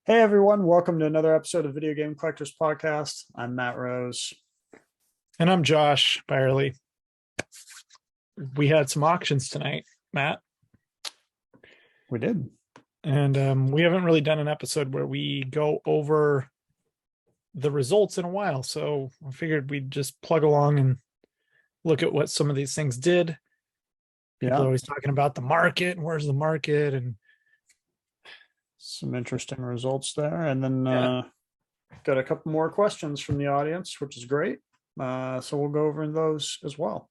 Hey everyone, welcome to another episode of Video Game Collectors Podcast. I'm Matt Rose. And I'm Josh Byerly. We had some auctions tonight, Matt, We did. and we haven't really done an episode where we go over the results in a while. So I figured we'd just plug along and look at what some of these things did. People are Yeah, always talking about the market and where's the market, and some interesting results there. And then yeah, got a couple more questions from the audience, which is great. So we'll go over those as well.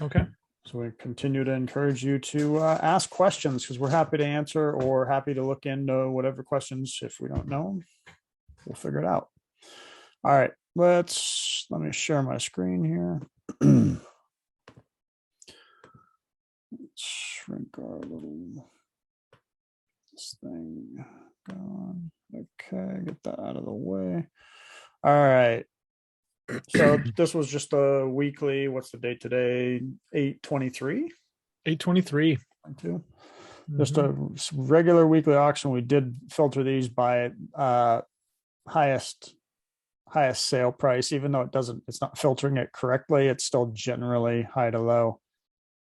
okay. So we continue to encourage you to ask questions because we're happy to answer or happy to look into whatever questions. If we don't know them, we'll figure it out. All right, let me share my screen here. Let's shrink our little this thing gone. Okay, get that out of the way. All right. So this was just a weekly. What's the date today? 8/23. 823. Just a regular weekly auction. We did filter these by highest sale price, even though it's not filtering it correctly. It's still generally high to low.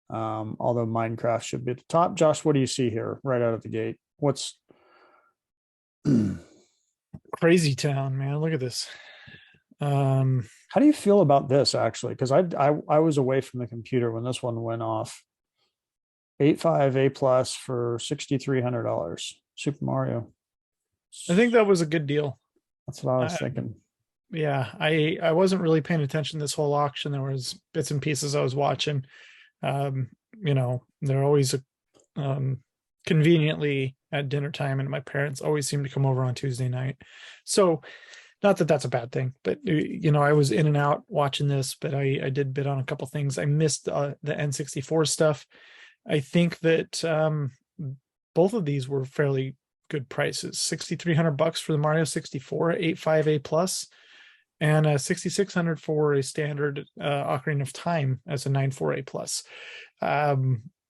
Although Minecraft should be at the top. Josh, what do you see here right out of the gate? What's Crazy town, man. Look at this. How do you feel about this actually? Because I was away from the computer when this one went off. 8.5 A plus for $6,300. Super Mario. I think that was a good deal. That's what I was thinking. Yeah, I wasn't really paying attention this whole auction. There was bits and pieces I was watching. They're always conveniently at dinner time, and my parents always seem to come over on Tuesday night. So not that that's a bad thing, but I was in and out watching this, but I did bid on a couple things. I missed the N64 stuff. I think that both of these were fairly good prices. $6,300 for the Mario 64 8.5 A plus, and $6,600 for a standard Ocarina of Time as a 9.4 A plus.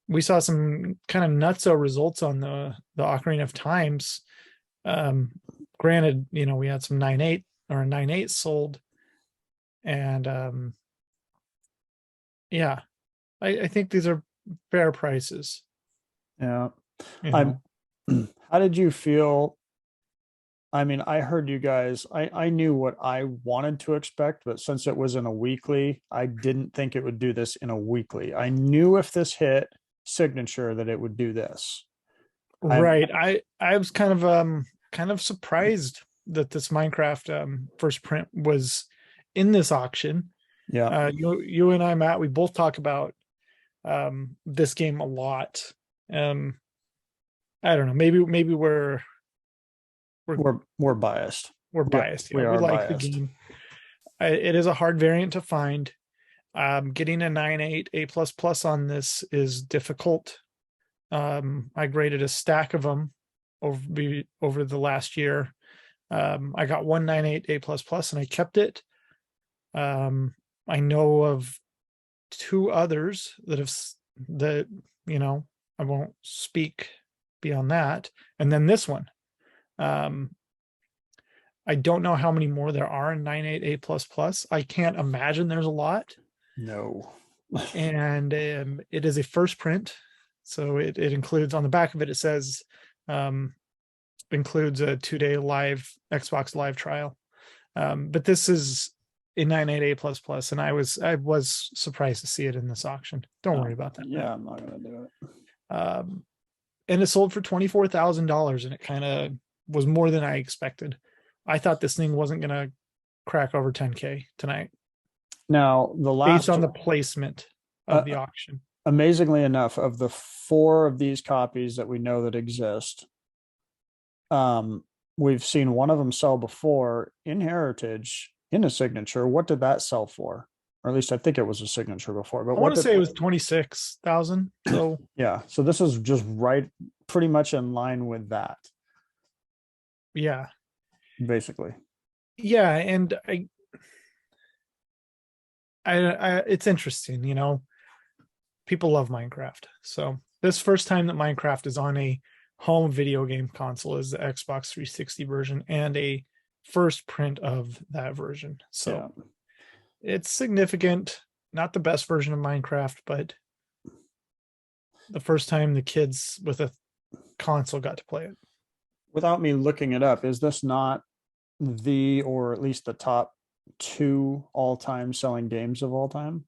We saw some kind of nutso results on the Ocarina of Times. Granted, we had some 9.8 or 9.8 sold, and yeah, I think these are fair prices. Yeah. You I'm know, how did you feel? I mean, I heard you guys, I knew what I wanted to expect, but since it was in a weekly, I didn't think it would do this in a weekly. I knew if this hit signature that it would do this. right? I was kind of surprised that this Minecraft first print was in this auction. Yeah. You and I, Matt, we both talk about this game a lot. I don't know. Maybe We're biased. we're Yeah, biased. we We are like the biased. game. It is a hard variant to find. Getting a 9.8 A plus plus on this is difficult. I graded a stack of them over the last year. I got one 9.8 A plus plus and I kept it. I know of two others that I won't speak beyond that, and then this one. I don't know how many more there are in 9.8 A plus plus. I can't imagine there's a lot. No. And it is a first print, so it includes, on the back of it, it says includes a 2-day live Xbox live trial. But this is a 9.8 A plus plus, and I was surprised to see it in this auction. Don't worry about that. Yeah, I'm not gonna do it. And it sold for $24,000, and it kind of was more than I expected. I thought this thing wasn't gonna crack over 10K tonight. Now, Based on the placement of the auction. Amazingly enough, of the 4 of these copies that we know that exist, we've seen one of them sell before in Heritage in a signature. What did that sell for? Or at least I think it was a signature before. But I want to say it was 26,000. So yeah, so this is just right, pretty much in line with that. Yeah, basically. Yeah, and it's interesting. People love Minecraft. So this first time that Minecraft is on a home video game console is the Xbox 360 version and a first print of that version. So Yeah. it's significant. Not the best version of Minecraft, but the first time the kids with a console got to play it. Without me looking it up, is this not the, or at least the top 2 all-time selling games of all time?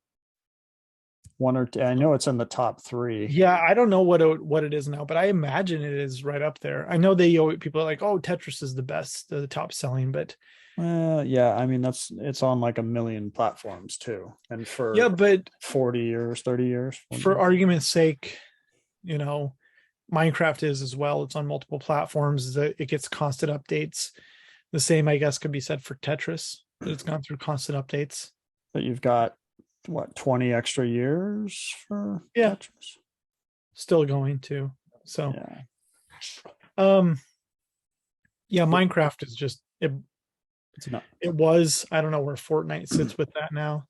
One or two, I know it's in the top 3. Yeah, I don't know what it is now, but I imagine it is right up there. I know people are like, "Oh, Tetris is the best, the top selling," but Yeah, I mean it's on like a million platforms too, and yeah, for but 40 years, 30 years. for argument's sake, you know, Minecraft is as well. It's on multiple platforms. It gets constant updates. The same, I guess, could be said for Tetris. It's gone through constant updates. That you've got what, 20 extra years for Yeah, Tetris? still going to. So, Yeah. yeah, Minecraft is just it. It's not. It was. I don't know where Fortnite sits with that now,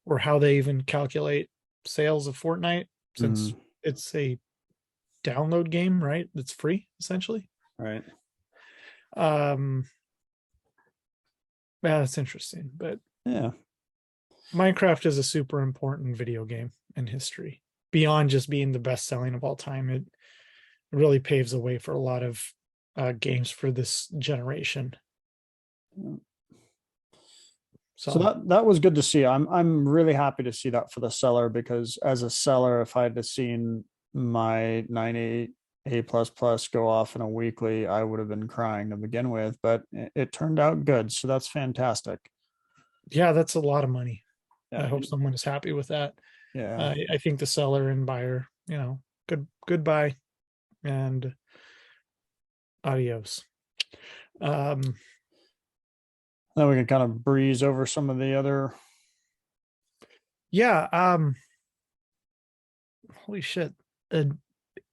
or how they even calculate sales of Fortnite, since it's a download game, right? It's free essentially. Right. Yeah, that's interesting. But Yeah. Minecraft is a super important video game in history. Beyond just being the best selling of all time, it really paves the way for a lot of games for this generation. So that was good to see. I'm really happy to see that for the seller, because as a seller, if I had seen my 9A plus plus go off in a weekly, I would have been crying to begin with, but it turned out good. So that's fantastic. Yeah, that's a lot of money. Yeah, I hope someone is happy with that. Yeah. I think the seller and buyer, goodbye and adios. Then we can kind of breeze over some of the other. Yeah. Holy shit. An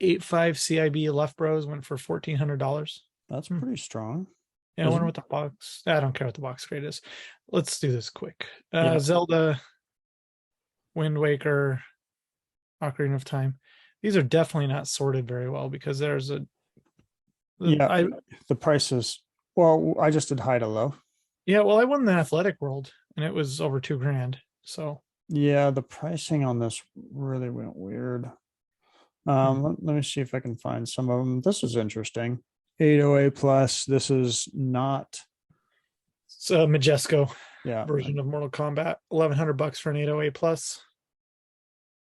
8.5 CIB Left Bros went for $1,400. That's pretty strong. Yeah, I wonder what the box. I don't care what the box grade is. Let's do this quick. Yeah. Zelda, Wind Waker, Ocarina of Time. These are definitely not sorted very well, because there's a. The prices. Well, I just did high to low. Yeah, well, I won the Athletic World, and it was over $2,000. So yeah, the pricing on this really went weird. Let me see if I can find some of them. This is interesting. 808 plus. This is not. It's a Majesco version of Mortal Kombat. $1,100 for an 808 plus.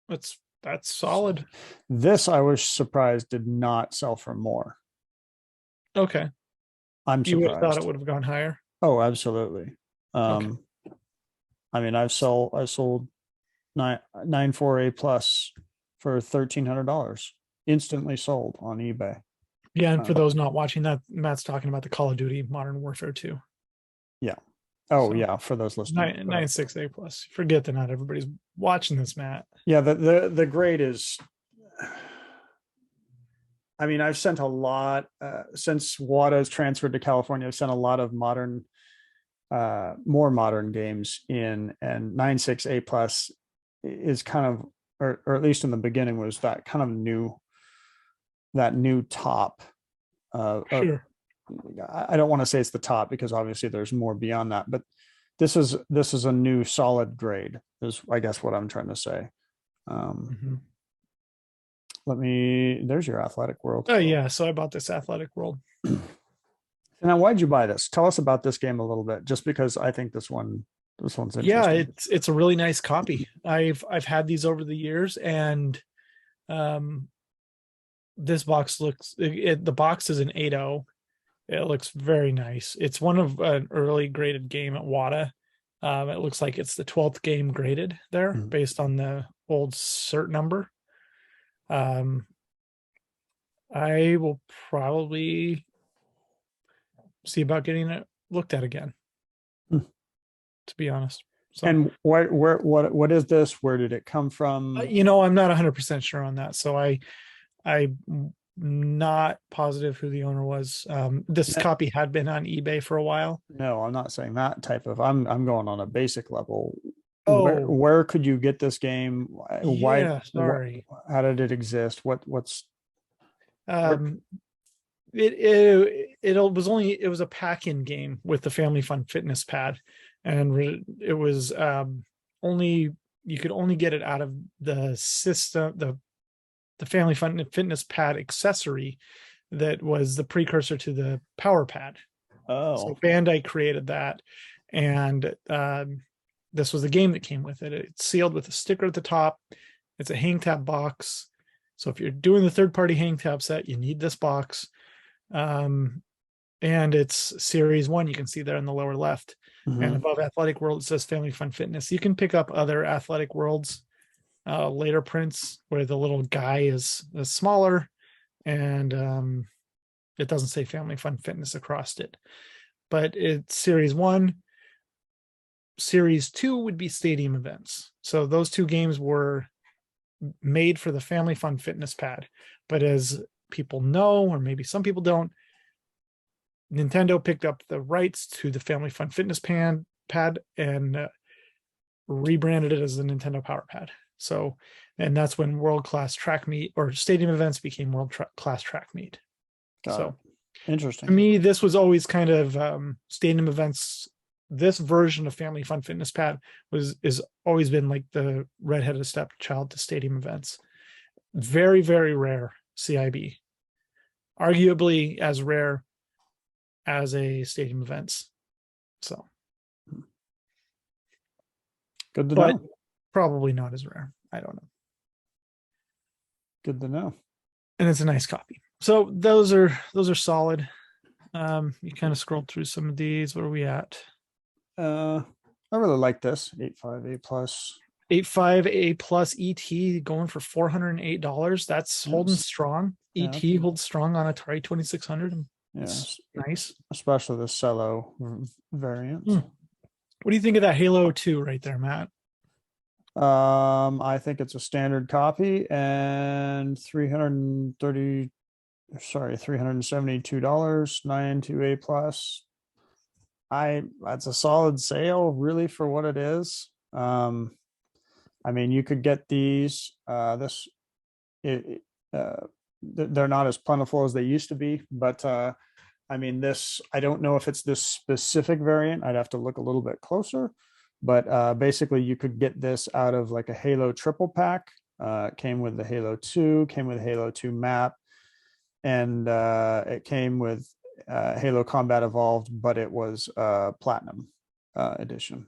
That's solid. This, I was surprised, did not sell for more. Okay. I'm surprised. You would have thought it would have gone higher. Oh, absolutely. Okay. I mean, I sold 9.4A plus for $1,300, instantly sold on eBay. Yeah, and for those not watching, that Matt's talking about the Call of Duty Modern Warfare 2. Yeah. Oh, so, yeah. For those listening, 9.6A plus. Forget that not everybody's watching this, Matt. Yeah, the grade is. I mean, I've sent a lot since Wada's transferred to California. I've sent a lot of modern, more modern games in, and 9.6A plus is kind of, or at least in the beginning, was that kind of new top. Sure. I don't want to say it's the top, because obviously there's more beyond that, but this is a new solid grade, is I guess what I'm trying to say. There's your Athletic World. Oh yeah, so I bought this Athletic World. Now, why'd you buy this? Tell us about this game a little bit, just because I think this one's interesting. Yeah, it's a really nice copy. I've had these over the years, and this box looks, the box is an 8.0. It looks very nice. It's one of an early graded game at WADA. It looks like it's the 12th game graded there, based on the old cert number. I will probably see about getting it looked at again, to be honest. So, and what is this? Where did it come from? I'm not 100% sure on that. So I'm not positive who the owner was. This copy had been on eBay for a while. No, I'm not saying that type of. I'm going on a basic level. Oh, where could you get this game? Why? Sorry. How did it exist? What's? it was a pack-in game with the Family Fun Fitness pad, and it was only you could only get it out of the system, the Family Fun Fitness pad accessory that was the precursor to the Power Pad. So Oh, Bandai created that, and this was the game that came with it. It's sealed with a sticker at the top. It's a hang tab box. So if you're doing the third-party hang tab set, you need this box. And it's series 1. You can see there in the lower left. And above Athletic World, it says Family Fun Fitness. You can pick up other Athletic Worlds later prints where the little guy is smaller, and it doesn't say Family Fun Fitness across it. But it's series 1. Series 2 would be stadium events. So those two games were made for the Family Fun Fitness pad. But as people know, or maybe some people don't, Nintendo picked up the rights to the Family Fun Fitness pad and rebranded it as the Nintendo Power Pad. So, and that's when World Class Track Meet or stadium events became World Class Track Meet. got it. Interesting. To me, this was always kind of stadium events. This version of Family Fun Fitness pad is always been like the redheaded stepchild to stadium events. Very, very rare CIB. Arguably as rare as a stadium events. So Good to but know. probably not as rare. I don't know. Good to know. And it's a nice copy. So those are solid. You kind of scrolled through some of these. Where are we at? I really like this 8.5 A+. 8.5 A+ ET going for $408. That's holding strong. Yeah. ET holds strong on Atari 2600. Yes, Nice. especially the cello variant. What do you think of that Halo 2 right there, Matt? I think it's a standard copy and $372, 9.2 A+. That's a solid sale really for what it is. I mean, you could get these they're not as plentiful as they used to be, but I mean, I don't know if it's this specific variant. I'd have to look a little bit closer, but basically you could get this out of like a Halo triple pack. Came with the Halo 2, came with Halo 2 map, and it came with Halo Combat Evolved, but it was Platinum edition.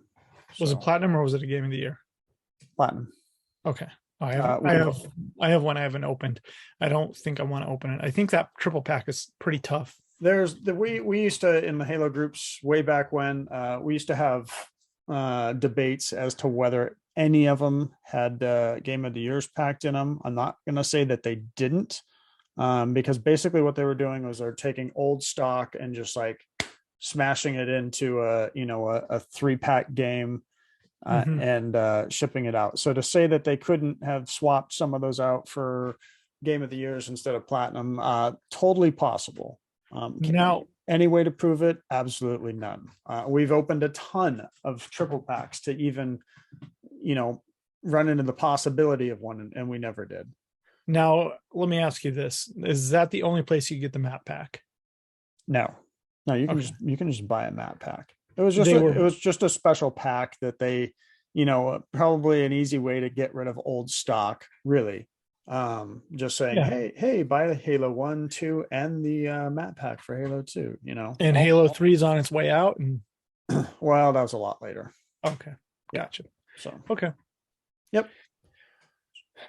Was it Platinum or was it a Game of the Year? Platinum. Okay. I have one I haven't opened. I don't think I want to open it. I think that triple pack is pretty tough. We used to, in the Halo groups way back when, we used to have debates as to whether any of them had Game of the Years packed in them. I'm not going to say that they didn't, because basically what they were doing was they're taking old stock and just like smashing it into a 3-pack game. And shipping it out. So to say that they couldn't have swapped some of those out for Game of the Years instead of Platinum, totally possible. Now, any way to prove it? Absolutely none. We've opened a ton of triple packs to even, run into the possibility of one, and we never did. Now, let me ask you this: is that the only place you get the map pack? No, you can Okay. just buy a map pack. It was just a special pack that they, probably an easy way to get rid of old stock, really. Just saying, hey, buy the Halo 1, 2, and the map pack for Halo 2, And Halo 3 is on its way out. And well, that was a lot later. Okay. Gotcha. So okay. Yep.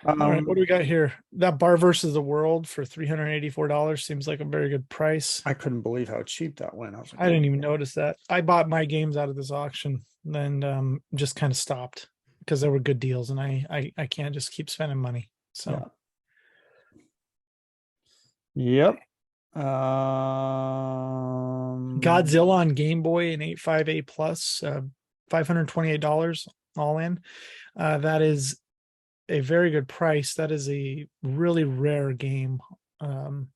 All right, what do we got here? That Bar versus the World for $384 seems like a very good price. I couldn't believe how cheap that went. I didn't even notice that. I bought my games out of this auction, and just kind of stopped because there were good deals, and I can't just keep spending money. So, yep. Godzilla on Game Boy and 8.5 A+, $528 all in. That is a very good price. That is a really rare game. And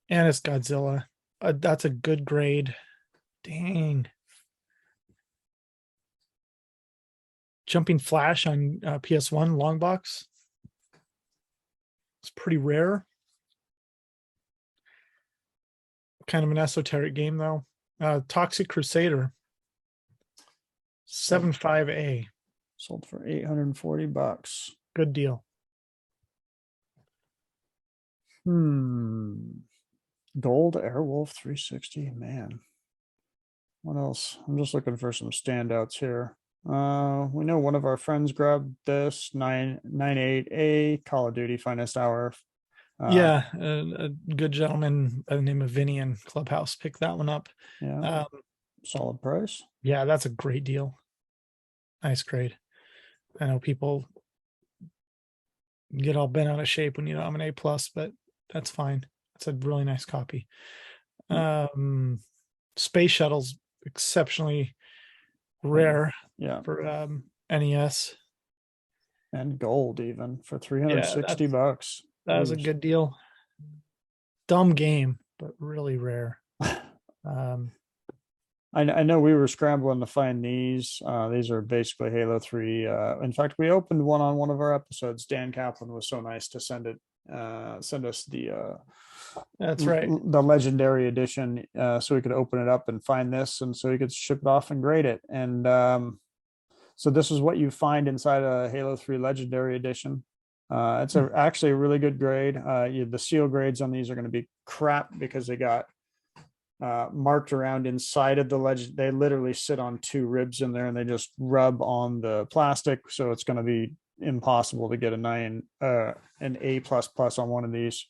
it's Godzilla. That's a good grade. Dang. Jumping Flash on PS1 long box. It's pretty rare. kind of an esoteric game though. Toxic Crusader Sold, 75A. sold for $840. Good deal. Gold Airwolf 360. Man. What else? I'm just looking for some standouts here. We know one of our friends grabbed this 998A Call of Duty Finest Hour. Yeah, a good gentleman by the name of Vinny in Clubhouse picked that one up. Yeah. Solid price. Yeah, that's a great deal. Nice grade. I know people get all bent out of shape when you know I'm an A plus, but that's fine. It's a really nice copy. Space Shuttle's exceptionally rare Yeah. for NES. And gold even for Yeah, $360. that was a good deal. Dumb game, but really rare. I know we were scrambling to find these. These are basically Halo 3. In fact, we opened one on one of our episodes. Dan Kaplan was so nice to send us the That's right. the legendary edition, so we could open it up and find this, and so we could ship it off and grade it. And so this is what you find inside a Halo 3 legendary edition. It's actually a really good grade. The seal grades on these are going to be crap because they got marked around inside of the legend. They literally sit on two ribs in there and they just rub on the plastic, so it's going to be impossible to get an A plus plus on one of these.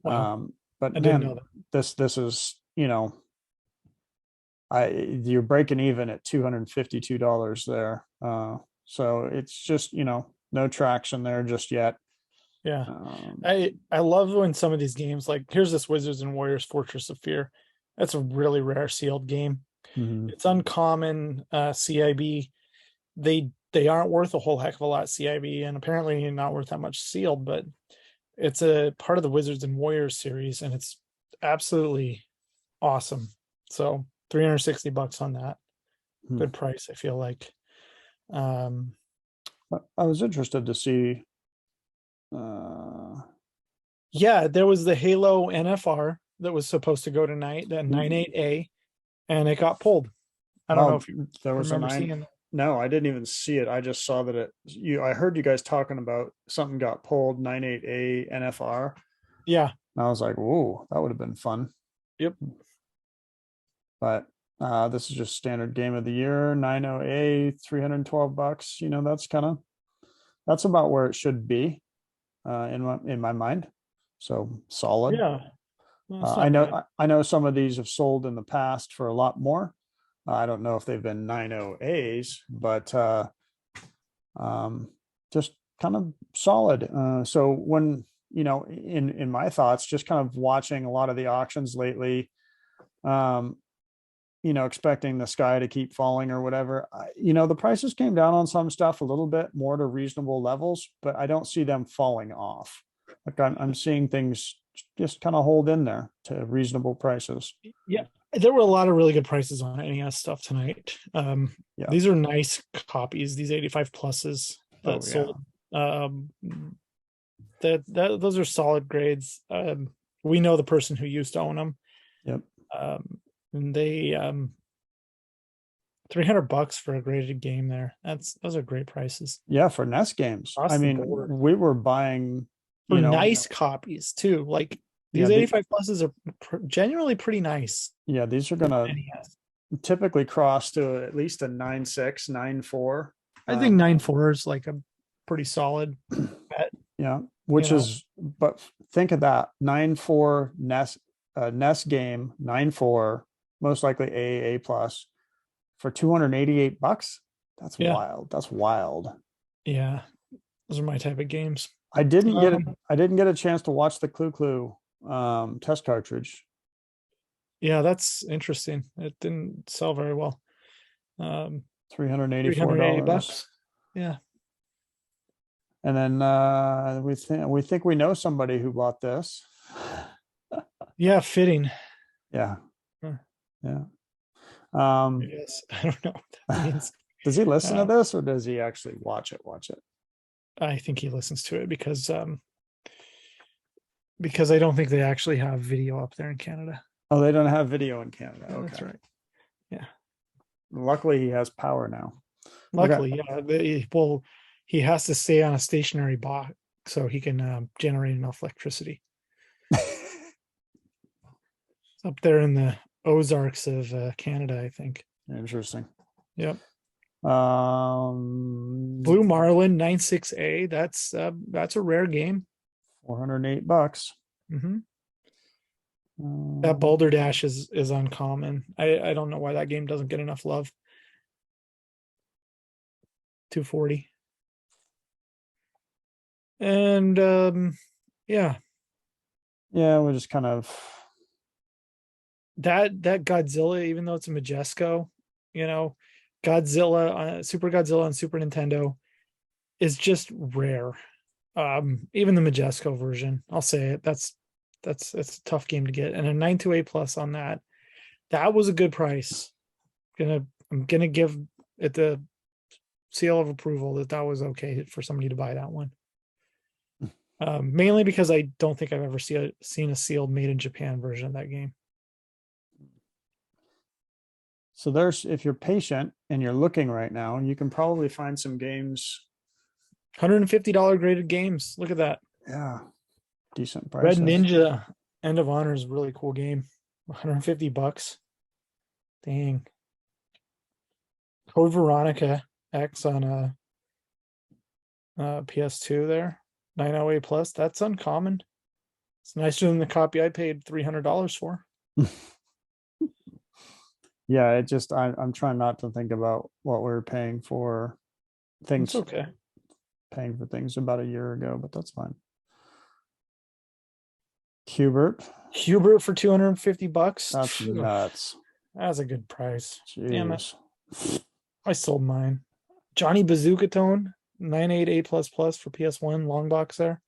Wow. But I didn't know that. this is, you're breaking even at $252 there. So it's just, no traction there just yet. Yeah. I love when some of these games, like here's this Wizards and Warriors Fortress of Fear. That's a really rare sealed game. It's uncommon CIB. They aren't worth a whole heck of a lot CIB, and apparently not worth that much sealed, but it's a part of the Wizards and Warriors series, and it's absolutely awesome. So $360 on that. Good price, I feel like. I was interested to see. Yeah, there was the Halo NFR that was supposed to go tonight, the 98A, and it got pulled. I don't know if you there was remember seeing it. No, I didn't even see it. I just saw that I heard you guys talking about something got pulled, 98A NFR. Yeah. And I was like, whoa, that would have been fun. Yep. But this is just standard game of the year, 90A, $312. That's about where it should be in my mind. So solid. Yeah. I know some of these have sold in the past for a lot more. I don't know if they've been 90As, but just kind of solid. So when, in my thoughts, just kind of watching a lot of the auctions lately, expecting the sky to keep falling or whatever, the prices came down on some stuff a little bit more to reasonable levels, but I don't see them falling off. Like I'm seeing things just kind of hold in there to reasonable prices. Yeah. There were a lot of really good prices on NES stuff tonight. These are nice copies. These 85 pluses that sold. Those are solid grades. We know the person who used to own them. Yep. And they $300 for a graded game there. Those are great prices. Yeah, for NES games. I mean, we were buying for nice copies too. Like these 85 pluses are genuinely pretty nice. Yeah, these are gonna typically cross to at least a 9.6, 9.4. I think 9.4 is like a pretty solid bet. Yeah, but think of that, 9.4 NES game, 9.4, most likely A plus for $288. That's wild. That's wild. Yeah, those are my type of games. I didn't get a chance to watch the Clue test cartridge. Yeah, that's interesting. It didn't sell very well. $384. Yeah. And then we think we know somebody who bought this. Yeah, fitting. Yeah. Yeah. Yes, I don't know what that means. Does he listen to this, or does he actually watch it? I think he listens to it because I don't think they actually have video up there in Canada. Oh, they don't have video in Canada. Yeah, Okay. that's right. Yeah. Luckily, he has power now. Okay. Luckily, yeah. Well, he has to stay on a stationary box so he can generate enough electricity. It's up there in the Ozarks of Canada, I think. Interesting. Yep. Um, Blue Marlin 96A. That's a rare game. $408. Hmm. That Um, Boulder Dash is uncommon. I don't know why that game doesn't get enough love. 240. And yeah, yeah, we're just kind of that Godzilla, even though it's a Majesco, Godzilla, Super Godzilla on Super Nintendo is just rare. Even the Majesco version, I'll say it. That's a tough game to get. And a 928 plus on that. That was a good price. I'm gonna give it the seal of approval that was okay for somebody to buy that one. Mainly because I don't think I've ever seen a sealed made in Japan version of that game. so there's if you're patient and you're looking right now, you can probably find some games. $150 graded games. Look at that. Yeah, decent Red prices. Ninja End of Honor is a really cool game. $150. Dang. Code Veronica X on a PS2 there. 908 plus. That's uncommon. It's nicer than the copy I paid $300 for. Yeah, I'm trying not to think about what we are paying for It's things, okay. paying for things about a year ago, but that's fine. Hubert, Hubert for $250. that's nuts. That's a good price. Jeez. Damn it. I sold mine. Johnny Bazooka Tone, 988 plus plus for PS1 long box there.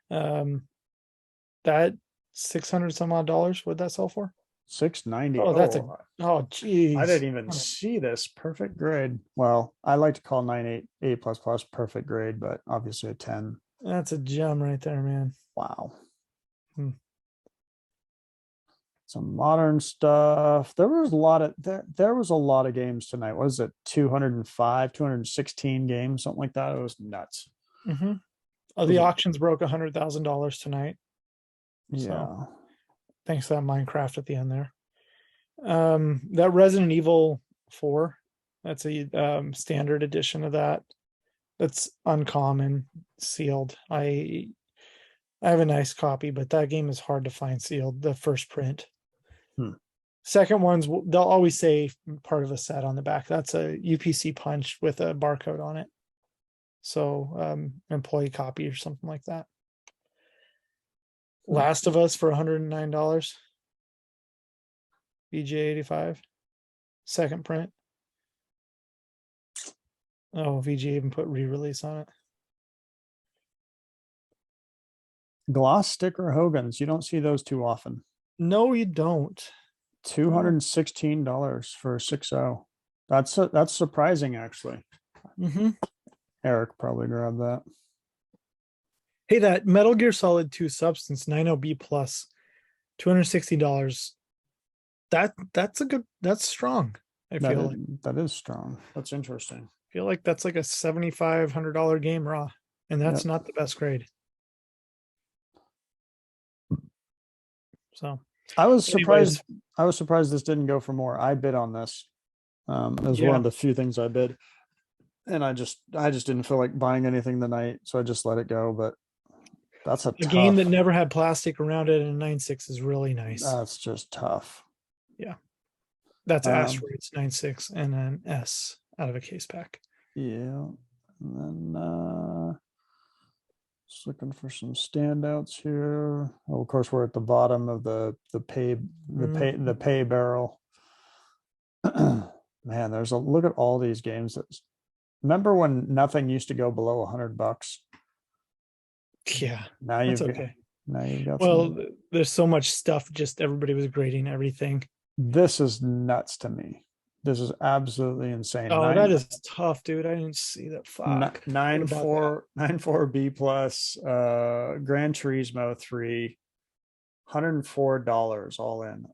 That 600 some odd dollars. What'd that sell for? 690. Oh, geez. I didn't even see this perfect grade. Well, I like to call 988 plus plus perfect grade, but obviously a 10. That's a gem right there, man. Wow. Hmm. Some modern stuff. There was a lot of games tonight. What was it? 205, 216 games, something like that. It was nuts. Mm-hmm. Oh, the auctions broke $100,000 tonight. Yeah. So, thanks to that Minecraft at the end there. That Resident Evil 4, that's a standard edition of that. That's uncommon, sealed. I have a nice copy, but that game is hard to find sealed, the first print. Second ones, they'll always say part of a set on the back. That's a UPC punch with a barcode on it. So employee copy or something like that. Last of Us for $109. VGA85. Second print. Oh, VGA even put re-release on it. Gloss sticker Hogan's. You don't see those too often. No, you don't. $216 for a 6.0. That's surprising, actually. Mm-hmm. Eric probably grabbed that. Hey, that Metal Gear Solid 2 Substance 90B plus, $260. That's strong. I feel like that is strong. That's interesting. I feel like that's like a $7,500 game raw, and that's not the best grade. So I was surprised. I was surprised this didn't go for more. I bid on this. It was one of the few things I bid, and I just didn't feel like buying anything tonight, so I just let it go. But that's a game that never had plastic around it, and a 9.6 is really nice. That's just tough. Yeah, that's Asteroids 9.6 and an S out of a case pack. Yeah, and then just looking for some standouts here. Oh, of course, we're at the bottom of the pay barrel. Man, there's a look at all these games. Remember when nothing used to go below $100? Yeah, now you've got. Well, there's so much stuff. Just everybody was grading everything. This is nuts to me. This is absolutely insane. Oh, that is tough, dude. I didn't see that. Fuck. 94 B plus, Gran Turismo 3, $104 all in.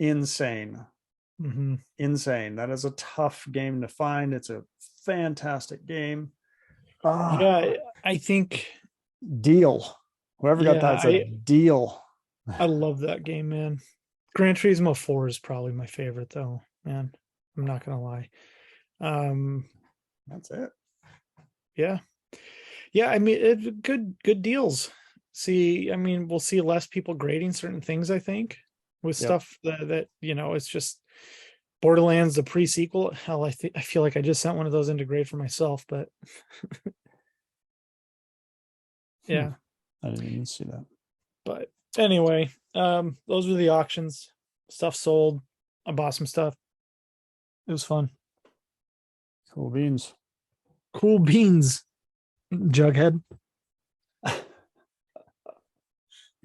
insane. Mhm. Insane. That is a tough game to find. It's a fantastic game. Ah, Yeah, I think. deal. Whoever got Yeah, that's a deal. I love that game, man. Gran Turismo 4 is probably my favorite, though. Man, I'm not gonna lie. Um, That's it. yeah, yeah. I mean, good deals. See, I mean, we'll see less people grading certain things. I think with Yep. stuff that it's just Borderlands the pre-sequel. Hell, I feel like I just sent one of those into grade for myself, but yeah. I didn't even see that. But anyway, those were the auctions. Stuff sold. I bought some stuff. It was fun. Cool beans. Cool beans, Jughead.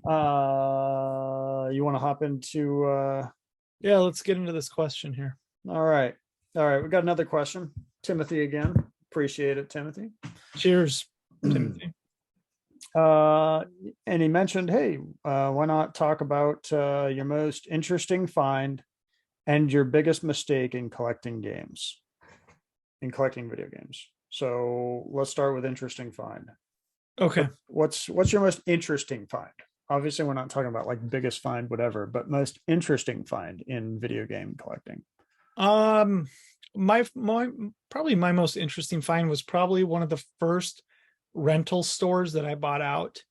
You want to hop into Yeah, let's get into this question here. all right. All right, we got another question. Timothy again. Appreciate it, Timothy. Cheers, Timothy. And he mentioned, hey, why not talk about your most interesting find and your biggest mistake in collecting games, in collecting video games. So let's start with interesting find. Okay. What's your most interesting find? Obviously, we're not talking about like biggest find, whatever, but most interesting find in video game collecting. My probably my most interesting find was probably one of the first rental stores that I bought out,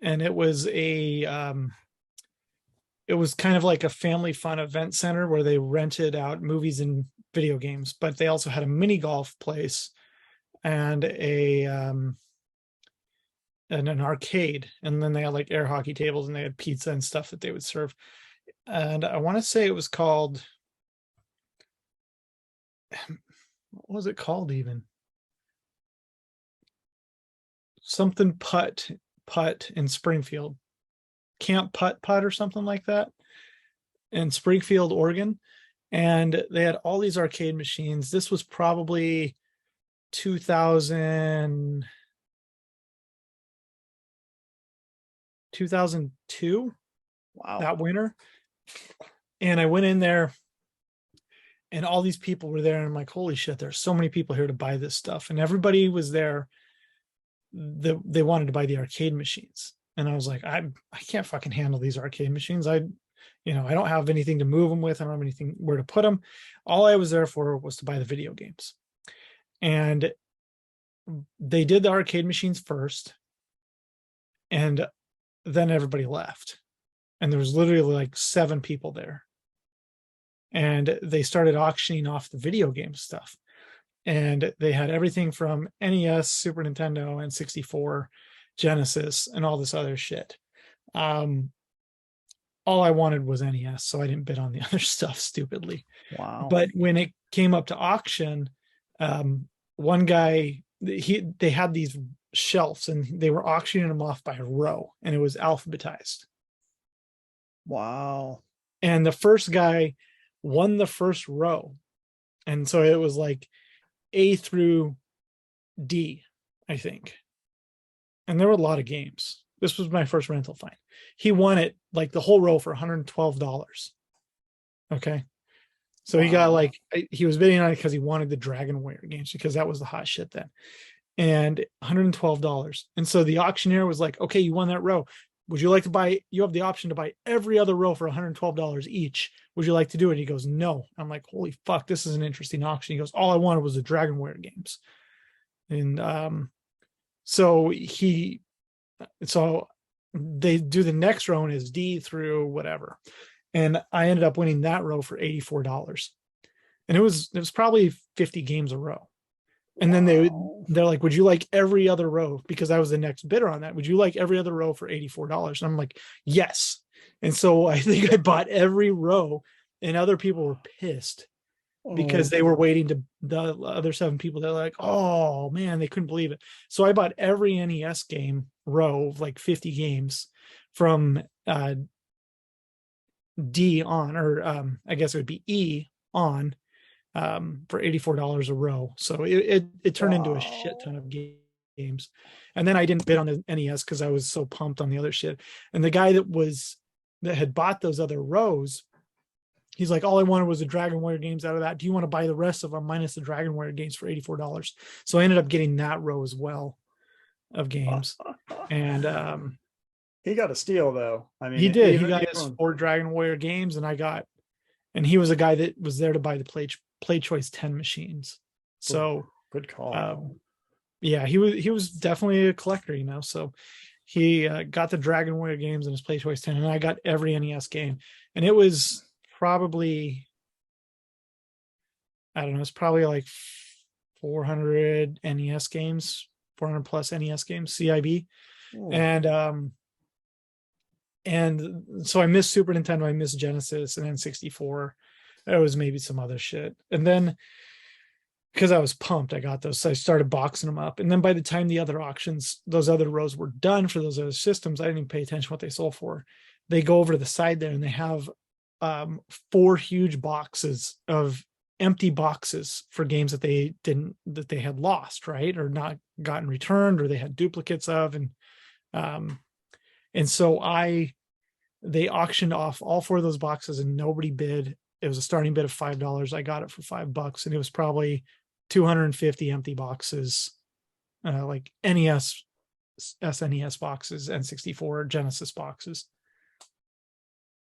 and it was it was kind of like a family fun event center where they rented out movies and video games, but they also had a mini golf place and an arcade, and then they had like air hockey tables and they had pizza and stuff that they would serve. And I want to say it was called, what was it called even? Something putt in Springfield, Camp Putt or something like that in Springfield, Oregon. And they had all these arcade machines. This was probably 2002, Wow. that winter. And I went in there and all these people were there. And I'm like, holy shit, there's so many people here to buy this stuff. And everybody was there. They wanted to buy the arcade machines. And I was like, I can't fucking handle these arcade machines. I don't have anything to move them with. I don't have anything where to put them. All I was there for was to buy the video games. And they did the arcade machines first. And then everybody left. And there was literally like 7 people there. And they started auctioning off the video game stuff. And they had everything from NES, Super Nintendo, N64, Genesis, and all this other shit. All I wanted was NES, so I didn't bid on the other stuff stupidly. Wow. But when it came up to auction, one guy, they had these shelves and they were auctioning them off by row, and it was alphabetized. Wow. And the first guy won the first row. And so it was like A through D, I think. And there were a lot of games. This was my first rental find. He won it like the whole row for $112. Okay. So he got like, he was bidding on it because he wanted the Dragon Warrior games because that was the hot shit then. And $112. And so the auctioneer was like, okay, you won that row. Would you like to buy, you have the option to buy every other row for $112 each. Would you like to do it? He goes, no. I'm like, holy fuck, this is an interesting auction. He goes, all I wanted was the Dragon Warrior games. And so they do the next row and is D through whatever. And I ended up winning that row for $84. And it was probably 50 games a row. And then they're like, would you like every other row? Because I was the next bidder on that. Would you like every other row for $84? And I'm like, yes. And so I think I bought every row, and other people were pissed because they were waiting to the other 7 people. They're like, oh man, they couldn't believe it. So I bought every NES game row of like 50 games from D on, or I guess it would be E on, for $84 a row. So it turned into a shit ton of games. And then I didn't bid on the NES because I was so pumped on the other shit. And the guy that had bought those other rows, He's like, all I wanted was the Dragon Warrior games out of that. Do you want to buy the rest of them minus the Dragon Warrior games for $84? So I ended up getting that row as well of games. And He got a steal though. I he mean, did. He even got his 4 Dragon Warrior games, and he was a guy that was there to buy the Play Choice 10 machines. So good call. yeah, he was definitely a collector, So he got the Dragon Warrior games in his Play Choice 10, and I got every NES game. And it was probably, I don't know, it's probably like 400 NES games, 400 plus NES games, CIB. Ooh. And so I missed Super Nintendo, I missed Genesis, and then 64. There was maybe some other shit. And then because I was pumped, I got those. So I started boxing them up. And then by the time the other auctions, those other rows were done for those other systems, I didn't even pay attention to what they sold for. They go over to the side there and they have 4 huge boxes of empty boxes for games that they had lost, right? Or not gotten returned, or they had duplicates of. And so they auctioned off all 4 of those boxes and nobody bid. It was a starting bid of $5. I got it for $5, and it was probably 250 empty boxes, like NES, SNES boxes, N64, Genesis boxes,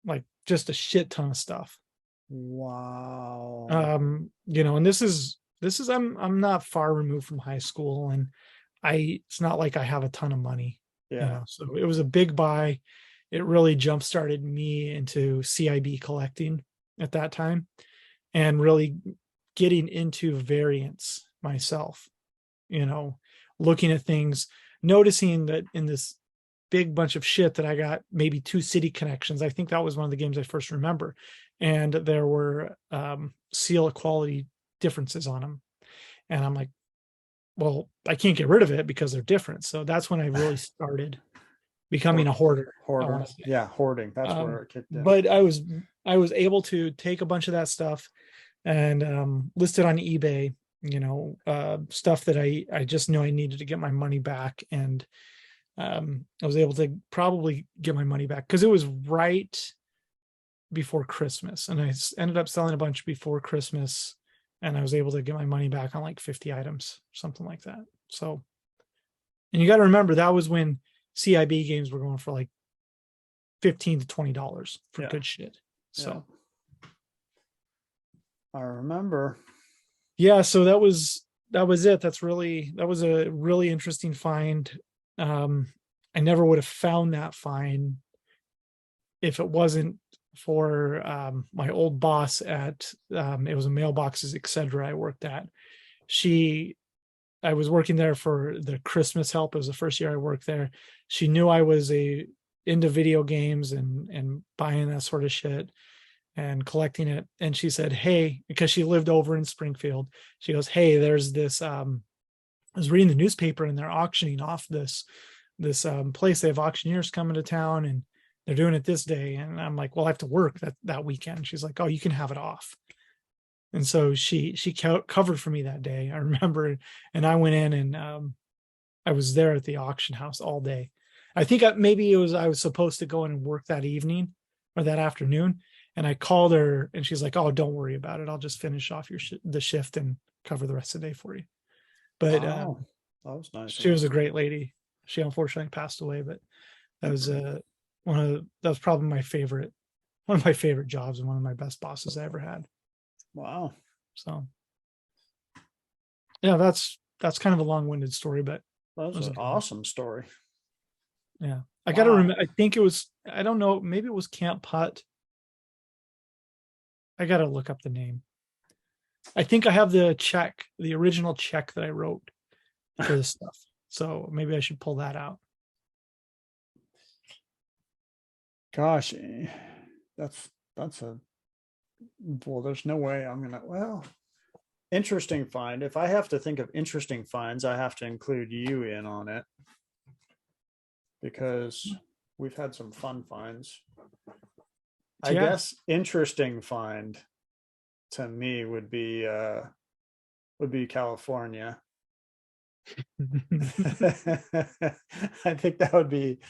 like just a shit ton of stuff. Wow. And this is I'm not far removed from high school, and it's not like I have a ton of money. Yeah. So it was a big buy. It really jump started me into CIB collecting at that time, and really getting into variants myself, looking at things, noticing that in this big bunch of shit that I got maybe 2 city connections. I think that was one of the games I first remember. And there were seal quality differences on them. And I'm like, well, I can't get rid of it because they're different. So that's when I really started becoming a hoarder. Yeah, hoarding. That's where it kicked in. But I was able to take a bunch of that stuff and list it on eBay, stuff that I just knew I needed to get my money back. And I was able to probably get my money back because it was right before Christmas, and I ended up selling a bunch before Christmas, and I was able to get my money back on like 50 items, something like that. So, and you got to remember that was when CIB games were going for like $15 to $20 for good shit. So I remember. Yeah, so that was it. That was a really interesting find. I never would have found that find if it wasn't for my old boss at it was a mailboxes, etc. I worked at. I was working there for the Christmas help. It was the first year I worked there. She knew I was into video games and buying that sort of shit and collecting it. And she said, hey, because she lived over in Springfield, she goes, hey, there's this, I was reading the newspaper and they're auctioning off this place. They have auctioneers coming to town and they're doing it this day. And I'm like, well, I have to work that weekend. She's like, oh, you can have it off. And so she covered for me that day. I remember, and I went in and I was there at the auction house all day. I think maybe I was supposed to go in and work that evening or that afternoon. And I called her and she's like, oh, don't worry about it. I'll just finish off the shift and cover the rest of the day for you. But that was nice. She was a great lady. She unfortunately passed away, but that was that was probably one of my favorite jobs and one of my best bosses I ever had. Wow. So yeah, that's kind of a long-winded story, but that was an awesome story. Yeah. I got to remember, I think it was, I don't know, maybe it was Camp Putt. I got to look up the name. I think I have the original check that I wrote for this stuff. So maybe I should pull that out. Gosh, there's no way interesting find. If I have to think of interesting finds, I have to include you in on it because we've had some fun finds. I guess interesting find to me would be California. I think that would be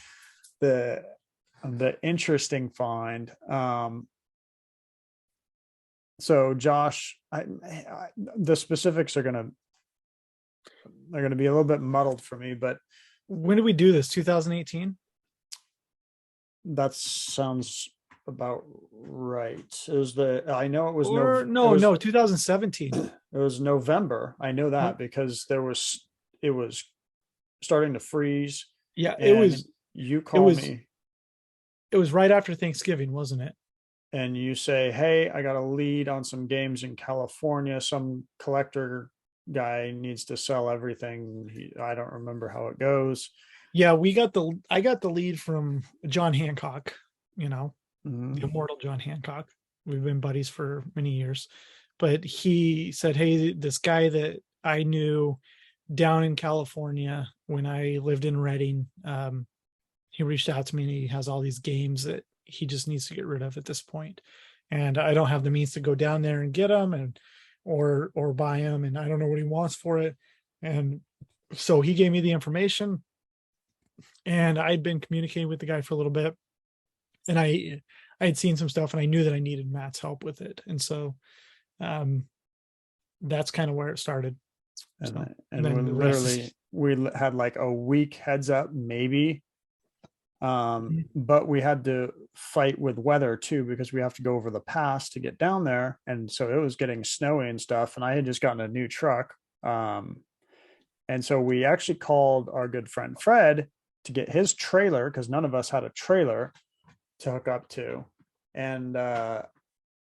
the interesting find. So Josh, the specifics are they're gonna be a little bit muddled for me, but When did we do this? 2018? that sounds about right. It was I know it was Or it no, was no, 2017. it was November. I know that No, because it was starting to freeze, yeah, and you it call was me it was right after Thanksgiving, wasn't it? and you say, "Hey, I got a lead on some games in California. Some collector guy needs to sell everything. I don't remember how it goes." Yeah, I got the lead from John Hancock, you know, the Mhm. immortal John Hancock. We've been buddies for many years. But he said, "Hey, this guy that I knew down in California when I lived in Reading, he reached out to me and he has all these games that he just needs to get rid of at this point. And I don't have the means to go down there and get them and or buy them, and I don't know what he wants for it." And so he gave me the information, and I'd been communicating with the guy for a little bit, and I had seen some stuff and I knew that I needed Matt's help with it. And so um that's kind of where it started. So and And we then the rest is had like a week heads up, maybe. But we had to fight with weather too because we have to go over the pass to get down there, and so it was getting snowy and stuff. And I had just gotten a new truck, and so we actually called our good friend Fred to get his trailer because none of us had a trailer to hook up to, and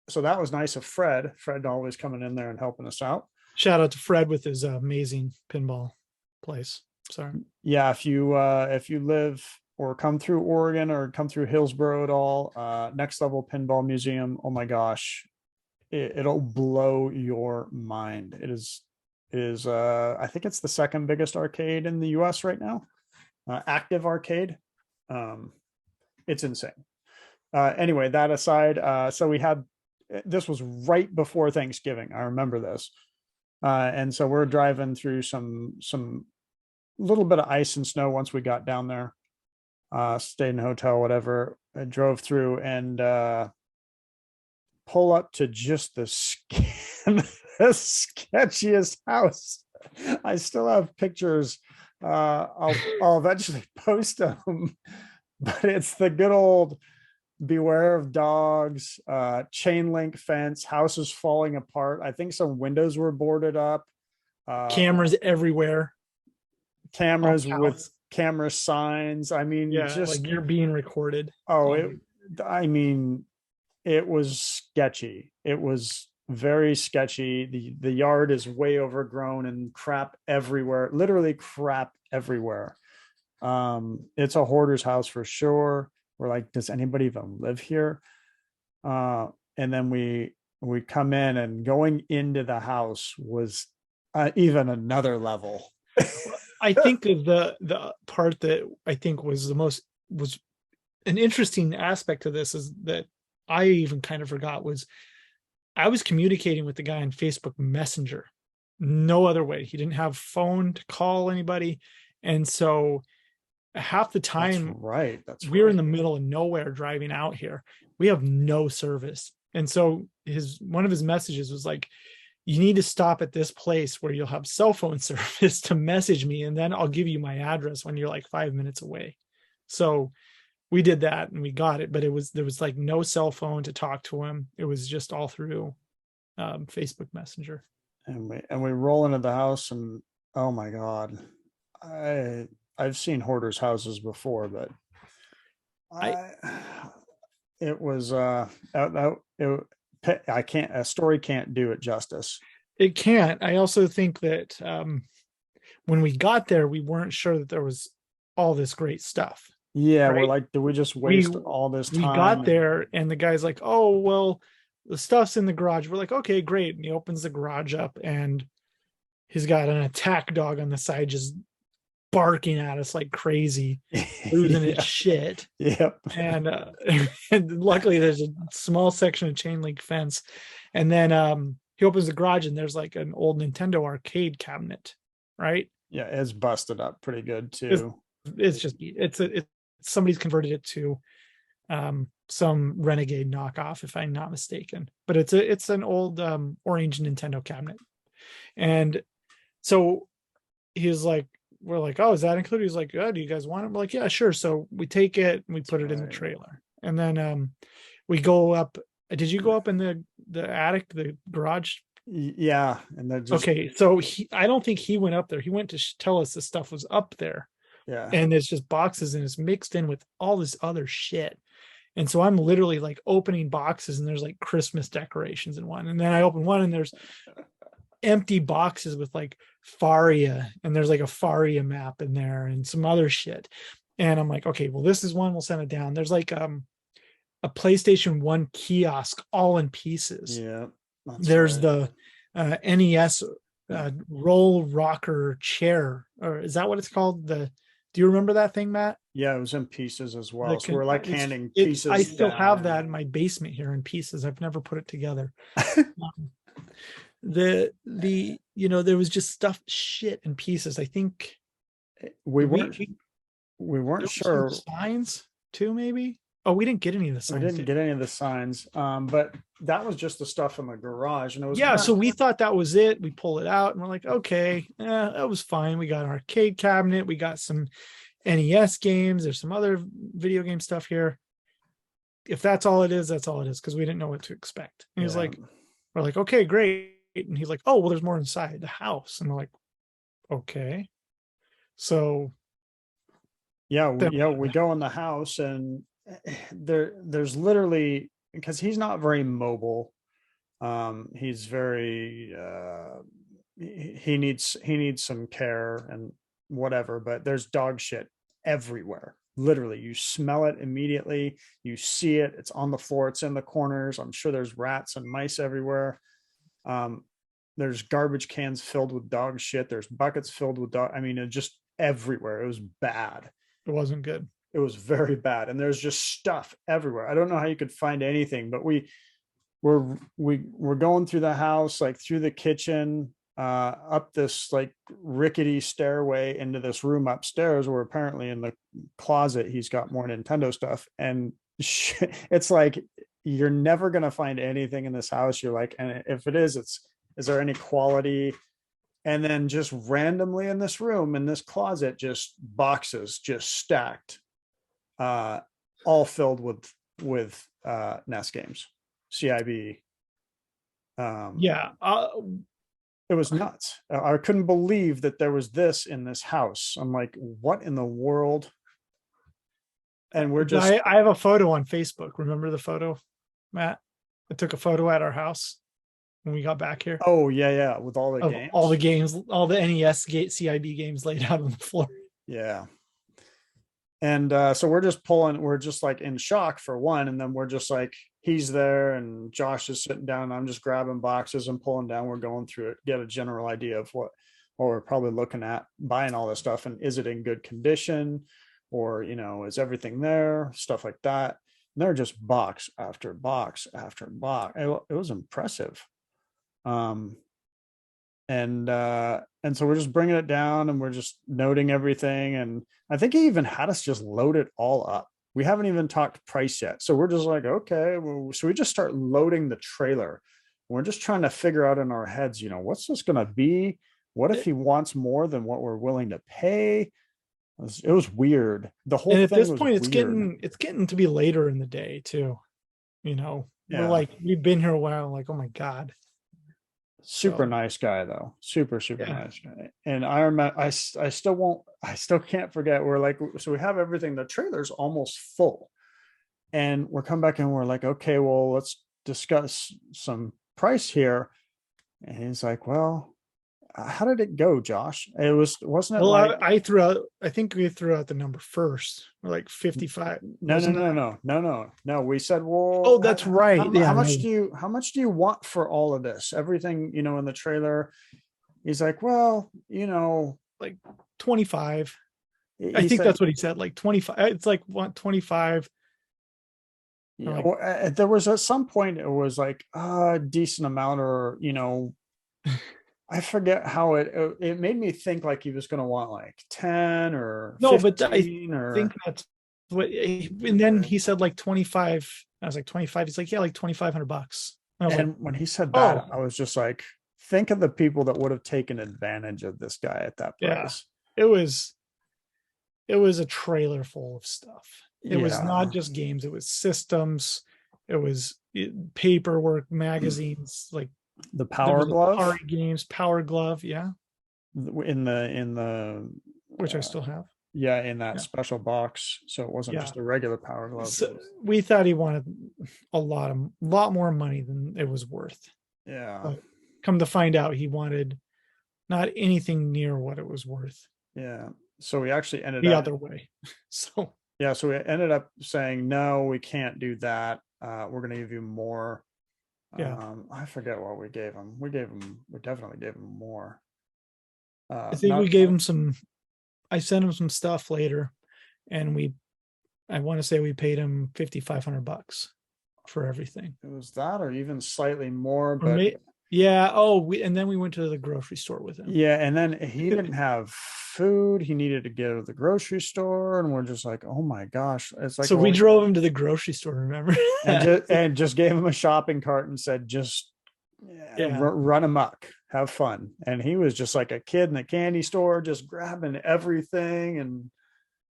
so that was nice of Fred. Fred always coming in there and helping us out. shout out to Fred with his amazing pinball place. Sorry. Yeah, if you live or come through Oregon or come through Hillsboro at all, Next Level Pinball Museum, oh my gosh, it'll blow your mind. It is I think it's the second biggest arcade in the US right now. Active arcade. Um, it's insane. Anyway, that aside, so we had this was right before Thanksgiving. I remember this. And so we're driving through some little bit of ice and snow once we got down there. Stayed in a hotel, whatever. I drove through and pull up to just the sketchiest house. I still have pictures. I'll eventually post them, but it's the good old beware of dogs, chain link fence, houses falling apart. I think some windows were boarded up. Cameras everywhere on Cameras the with house. camera signs. I mean, Yeah, like just you're being recorded. oh, I mean, it was sketchy. It was very sketchy. The yard is way overgrown and crap everywhere. Literally crap everywhere. It's a hoarder's house for sure. We're like, does anybody even live here? Uh, and then we come in, and going into the house was even another level. I think of the part that I think was the most was an interesting aspect of this is that I even kind of forgot was I was communicating with the guy on Facebook Messenger. No other way. He didn't have phone to call anybody. And so half the That's time right. That's we're right. in the middle of nowhere driving out here. We have no service. And so his one of his messages was like, you need to stop at this place where you'll have cell phone service to message me, and then I'll give you my address when you're like 5 minutes away. So we did that and we got it, but there was like no cell phone to talk to him. It was just all through Facebook Messenger. And we roll into the house, and oh my god, I I've seen hoarders houses before, but I I it was I can't, a story can't do it justice. It can't. I also think that when we got there, we weren't sure that there was all this great stuff, Yeah, we're right? like, do we just We waste all this we time? got And there and the guy's like, "Oh, well, the stuff's in the garage." We're like, "Okay, great." And he opens the garage up and he's got an attack dog on the side just barking at us like crazy, losing its yeah, shit. yep. And and luckily there's a small section of chain link fence. And then he opens the garage and there's like an old Nintendo arcade cabinet, right? Yeah, it's busted up pretty good It's too. it's just it's somebody's converted it to some Renegade knockoff, if I'm not mistaken. But it's an old orange Nintendo cabinet. And so he was like, we're like, oh, is that included? He's like, oh, do you guys want it? We're like, yeah, sure. So we take it and we put it in the trailer. And then we go up. Did you go up in the attic, the garage? Yeah, and they're just Okay, so I don't think he went up there. He went to tell us the stuff was up there, yeah. and it's just boxes and it's mixed in with all this other shit. And so I'm literally like opening boxes and there's like Christmas decorations in one. And then I open one and there's empty boxes with like Faria, and there's like a Faria map in there and some other shit. And I'm like, okay, well, this is one, we'll send it down. There's like a PlayStation 1 kiosk all in pieces. Yeah. There's the NES roll rocker chair, or is that what it's called? Do you remember that thing, Matt? Yeah, it was in pieces as well. So we're like handing pieces. I still down. have that in my basement here in pieces. I've never put it together. The there was just stuff shit in pieces. I think we weren't sure. Signs too, maybe. Oh, we didn't get any of the signs. We didn't get any of the signs. But that was just the stuff in the garage, and it was so we thought that was it. We pull it out and we're like, okay, that was fine. We got an arcade cabinet, we got some NES games, there's some other video game stuff here. If that's all it is, that's all it is, because we didn't know what to expect. And he's like, we're like, okay, great. And he's like, oh, well, there's more inside the house. And we're like, okay. So we go in the house, and there's literally, because he's not very mobile. He's very he needs some care and whatever, but there's dog shit everywhere. Literally, you smell it immediately, you see it, it's on the floor, it's in the corners. I'm sure there's rats and mice everywhere. There's garbage cans filled with dog shit, there's buckets filled with dog. I mean, it just everywhere. It was bad. It wasn't good. It was very bad, and there's just stuff everywhere. I don't know how you could find anything, but we're going through the house, like through the kitchen, up this like rickety stairway into this room upstairs, where apparently in the closet he's got more Nintendo stuff. And it's like, you're never going to find anything in this house. You're like, and if it is there any quality? And then just randomly in this room, in this closet, just boxes just stacked, all filled with NES games, CIB. It was nuts. I couldn't believe that there was this in this house. I'm like, what in the world? And we're just, I have a photo on Facebook. Remember the photo, Matt? I took a photo at our house when we got back here. Oh yeah, with all the games, all the NES CIB games laid out on the floor. Yeah. And so we're just like in shock for one, and then we're just like, he's there and Josh is sitting down, and I'm just grabbing boxes and pulling down. We're going through it, get a general idea of what we're probably looking at buying all this stuff, and is it in good condition, or is everything there, stuff like that. And they're just box after box after box. It was impressive. And so we're just bringing it down, and we're just noting everything. And I think he even had us just load it all up. We haven't even talked price yet. So we're just like, okay, well, so we just start loading the trailer. We're just trying to figure out in our heads, what's this going to be? What if he wants more than what we're willing to pay? It was weird. The whole thing. And at this point, it's weird. getting to be later in the day too. We're like, we've been here a while. Like, oh my God. Super nice guy though. Super nice guy. And I remember, I still can't forget. We're like, so we have everything. The trailer's almost full, and we're coming back and we're like, okay, well, let's discuss some price here. And he's like, well, how did it go, Josh? Wasn't it? Well, like, I think we threw out the number first. We're like 55. No. We said, well, oh, that's right. How much do you want for all of this? Everything, in the trailer. He's like, well, like 25. I think that's what he said. Like 25. It's like 25. Yeah. Like, well, there was at some point it was like a decent amount, or I forget how it made me think like he was going to want like 10 or 15, no, but I think that's And then he said like 25. I was like 25. He's like, yeah, like $2,500. I was like, And when he said oh, that, I was just like, think of the people that would have taken advantage of this guy at that yeah. price. It was a trailer full of stuff. It was Yeah. not just games, it was systems, it was paperwork, magazines, like The there Power was a Glove party games, Power Glove, yeah, in the which I still have. yeah, in that Yeah. special box. So it wasn't Yeah. just a regular Power Glove. So we thought he wanted a lot more money than it was worth. Yeah. But come to find out, he wanted not anything near what it was worth. Yeah. So we actually ended The up other way. So yeah, so we ended up saying no, we can't do that. We're gonna give you more. yeah, I forget what we gave him. We definitely gave him more. I think we Not gave him some. I sent him some stuff later, and I want to say we paid him $5,500 for everything. it was that or even slightly more, Or but yeah. Oh, and then we went to the grocery store with him. yeah, and then he didn't have food. He needed to go to the grocery store, and we're just like, oh my gosh. It's like, So we drove him to the grocery store, remember? and just gave him a shopping cart and said, just Yeah. run amok, have fun. And he was just like a kid in the candy store, just grabbing everything, and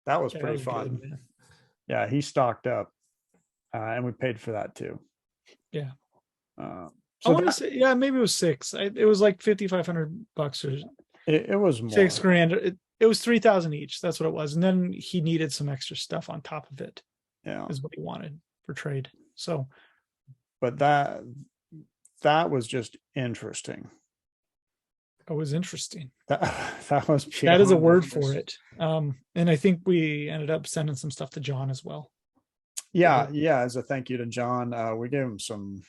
that was pretty fun. Good, yeah, he stocked up, and we paid for that too. Yeah. So I want to say, yeah, maybe it was six. It was like $5,500 or it was more. $6,000. It was 3,000 each. That's what it was. And then he needed some extra stuff on top of it. Yeah, is what he wanted for trade. So, but that was just interesting. it was interesting. That was that is a word for it. And I think we ended up sending some stuff to John as well. Yeah, as a thank you to John, we gave him some.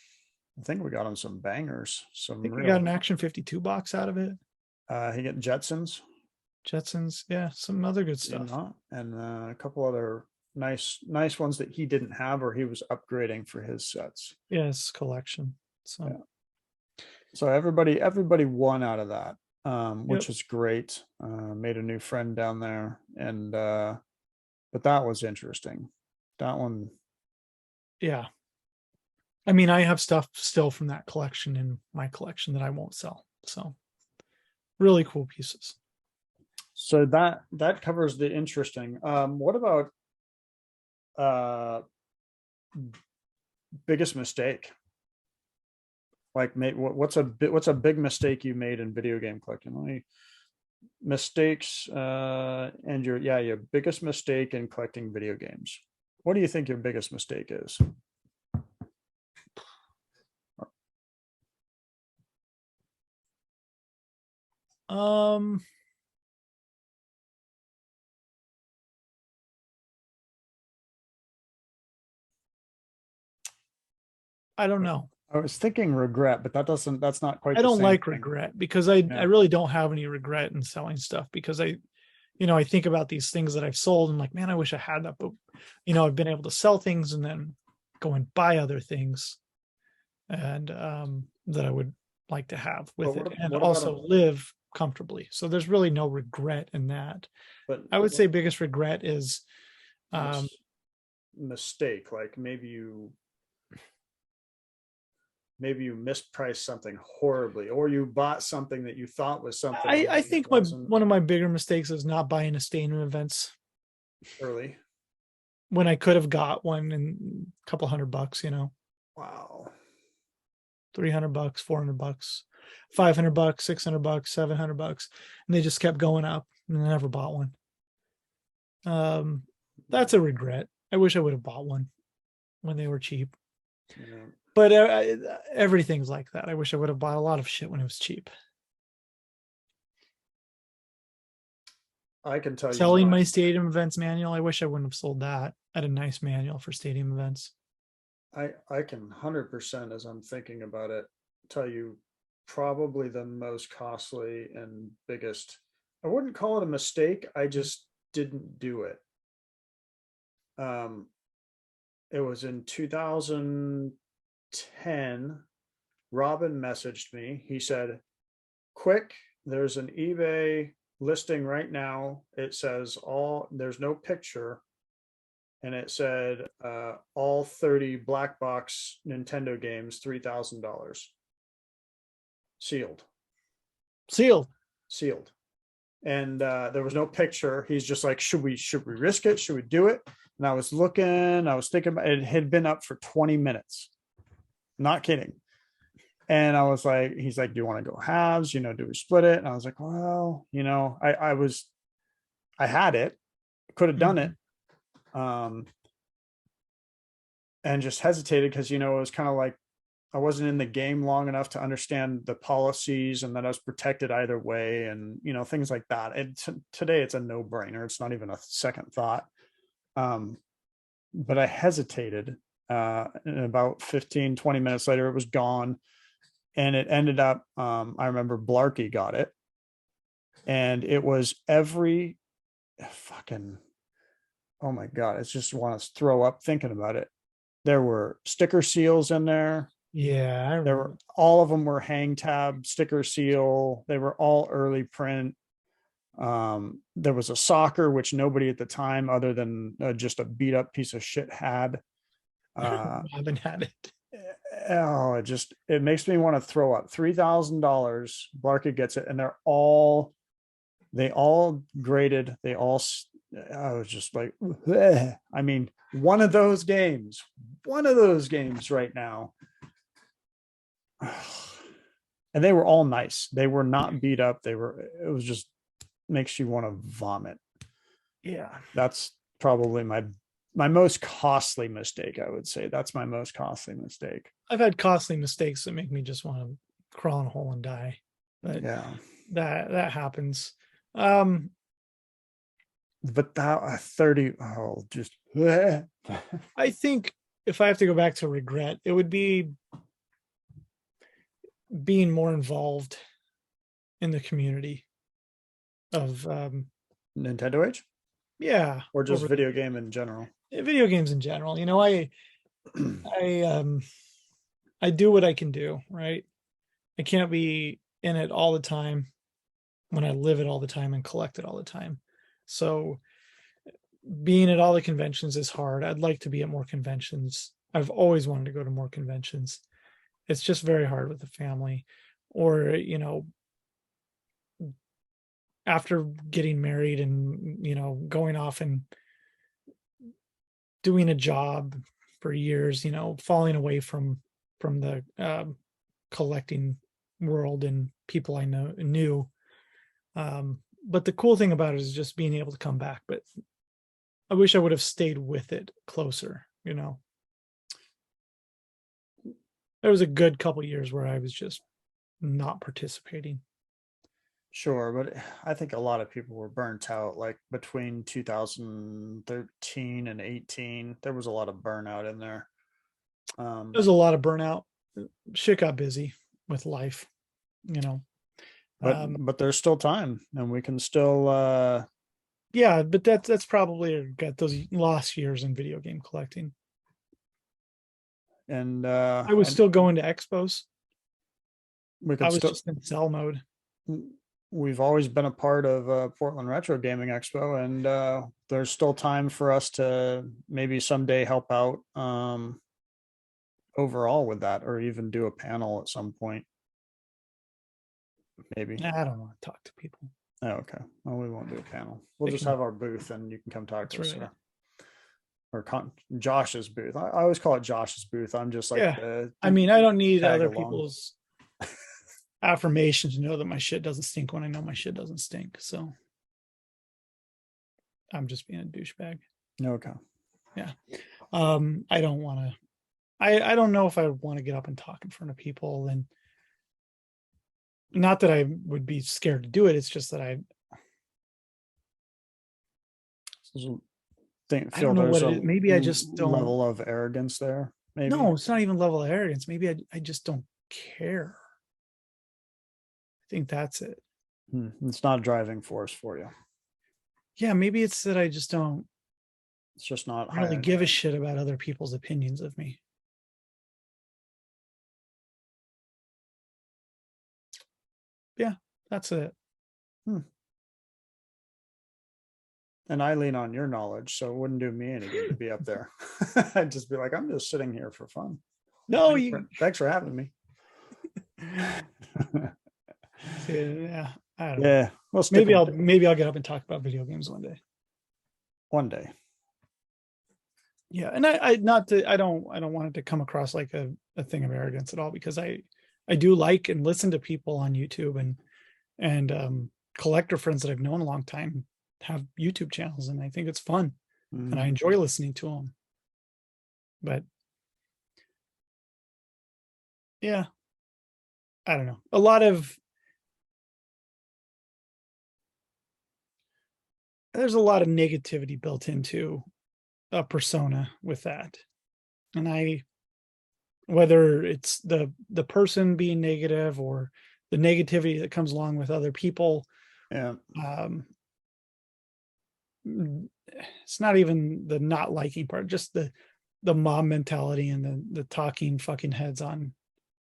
I think we got him some bangers. We got an Action 52 box out of it. He got Jetsons, yeah, some other good stuff, and a couple other nice ones that he didn't have or he was upgrading for his sets. Yes, collection. So, so everybody won out of that, which is great. Made a new friend down there, and but that was interesting. That one, yeah. I mean, I have stuff still from that collection in my collection that I won't sell. So, really cool pieces. So that covers the interesting. What about biggest mistake? Like, what's a big mistake you made in video game collecting? Mistakes and your biggest mistake in collecting video games. What do you think your biggest mistake is? I don't know. I was thinking regret, but that's not quite. I don't like regret because I really don't have any regret in selling stuff because I think about these things that I've sold and like, man, I wish I had that, but I've been able to sell things and then go and buy other things and that I would like to have with it and also live comfortably. So there's really no regret in that. But I would say biggest regret is mistake, like maybe you mispriced something horribly, or you bought something that you thought was something. I think one of my bigger mistakes is not buying a stadium events early when I could have got one in a couple $100. Wow. $300, $400, $500, $600, $700, and they just kept going up, and I never bought one. That's a regret. I wish I would have bought one when they were cheap. Yeah. But everything's like that. I wish I would have bought a lot of shit when it was cheap. I can tell you. Selling my stadium events manual, I wish I wouldn't have sold that. I had a nice manual for stadium events. I can 100%, as I'm thinking about it, tell you probably the most costly and biggest. I wouldn't call it a mistake. I just didn't do it. It was in 2010. Robin messaged me. He said, quick, there's an eBay listing right now. It says there's no picture, and it said all 30 black box Nintendo games, $3,000. Sealed. Sealed. Sealed. And there was no picture. He's just like, should we risk it? Should we do it? And I was thinking about it. It had been up for 20 minutes. Not kidding. And I was like, he's like, do you want to go halves? Do we split it? And I was like, well, I had it, could have done it. And just hesitated because, it was kind of like, I wasn't in the game long enough to understand the policies and that I was protected either way. And, things like that. Today it's a no brainer. It's not even a second thought. But I hesitated, and about 15, 20 minutes later, it was gone. And it ended up, I remember Blarkey got it. And it was every fucking, oh my God, it's just want to throw up thinking about it. There were sticker seals in there. Yeah, There were, all of them were hang tab sticker seal. They were all early print. There was a soccer, which nobody at the time, other than just a beat up piece of shit, had. Robin had it. Oh, it makes me want to throw up. $3,000. Blarkey gets it, and they all graded. I was just like, bleh. I mean, one of those games right now. And they were all nice. They were not beat up. It was just makes you want to vomit. Yeah. That's probably my most costly mistake. I would say that's my most costly mistake. I've had costly mistakes that make me just want to crawl in a hole and die. But yeah, that happens. But that 30, just bleh. I think if I have to go back to regret, it would be being more involved in the community of Nintendo age, yeah, or just video game in general. Video games in general. I do what I can do, right? I can't be in it all the time when I live it all the time and collect it all the time. So being at all the conventions is hard. I'd like to be at more conventions. I've always wanted to go to more conventions. It's just very hard with the family, or after getting married and going off and doing a job for years, falling away from the collecting world and people I knew. But the cool thing about it is just being able to come back. But I wish I would have stayed with it closer. There was a good couple years where I was just not participating. Sure, but I think a lot of people were burnt out. Like between 2013 and 18, there was a lot of burnout in there. There's a lot of burnout. Shit got busy with life, but there's still time, and we can still. Yeah, but that's probably got those lost years in video game collecting. And I was still going to expos. I was still, just in sell mode. We've always been a part of Portland Retro Gaming Expo, and there's still time for us to maybe someday help out overall with that, or even do a panel at some point. Maybe. I don't want to talk to people. Oh, okay. Well, we won't do a panel. We'll just have our booth, and you can come talk to us. Or Josh's booth. I always call it Josh's booth. I'm just like, I mean, I don't need other people's affirmation to know that my shit doesn't stink when I know my shit doesn't stink. So I'm just being a douchebag. Okay. Yeah. I don't want to. I don't know if I want to get up and talk in front of people, and not that I would be scared to do it. It's just that I feel don't know there's what it is. Maybe I just don't level of arrogance there. Maybe. No, it's not even level of arrogance. Maybe I just don't care. I think that's it. It's not a driving force for you. Yeah, maybe it's that I just don't. It's just not really give a shit about other people's opinions of me. Yeah, that's it. and I lean on your knowledge, so it wouldn't do me any good to be up there. I'd just be like, I'm just sitting here for fun. No, Thanks for having me. yeah, I don't know. Yeah, we'll stick Maybe I'll get up and talk about video games one day. one day. Yeah, and I don't want it to come across like a thing of arrogance at all, because I do like and listen to people on YouTube, and collector friends that I've known a long time have YouTube channels, and I think it's fun and I enjoy listening to them. But yeah, I don't know. There's a lot of negativity built into a persona with that. And whether it's the person being negative or the negativity that comes along with other people, Yeah. It's not even the not liking part, just the mob mentality and the talking fucking heads on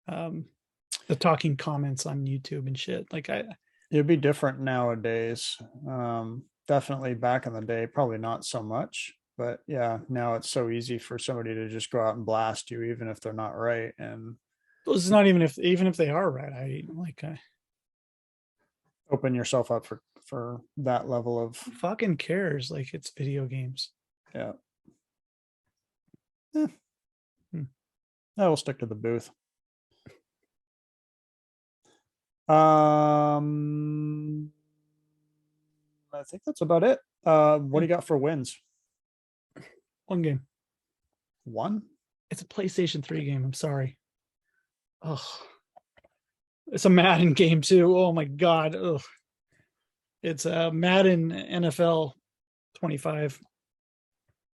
the talking comments on YouTube and shit. Like it'd be different nowadays. Definitely back in the day, probably not so much. But yeah, now it's so easy for somebody to just go out and blast you, even if they're not right. And it's not even if they are right. I open yourself up for that level of fucking cares. Like, it's video games. yeah. I will stick to the booth. I think that's about it. What do you got for wins? One game. One? It's a PlayStation 3 game. I'm sorry. Oh, it's a Madden game too. Oh my god. Ugh. It's a Madden NFL 25,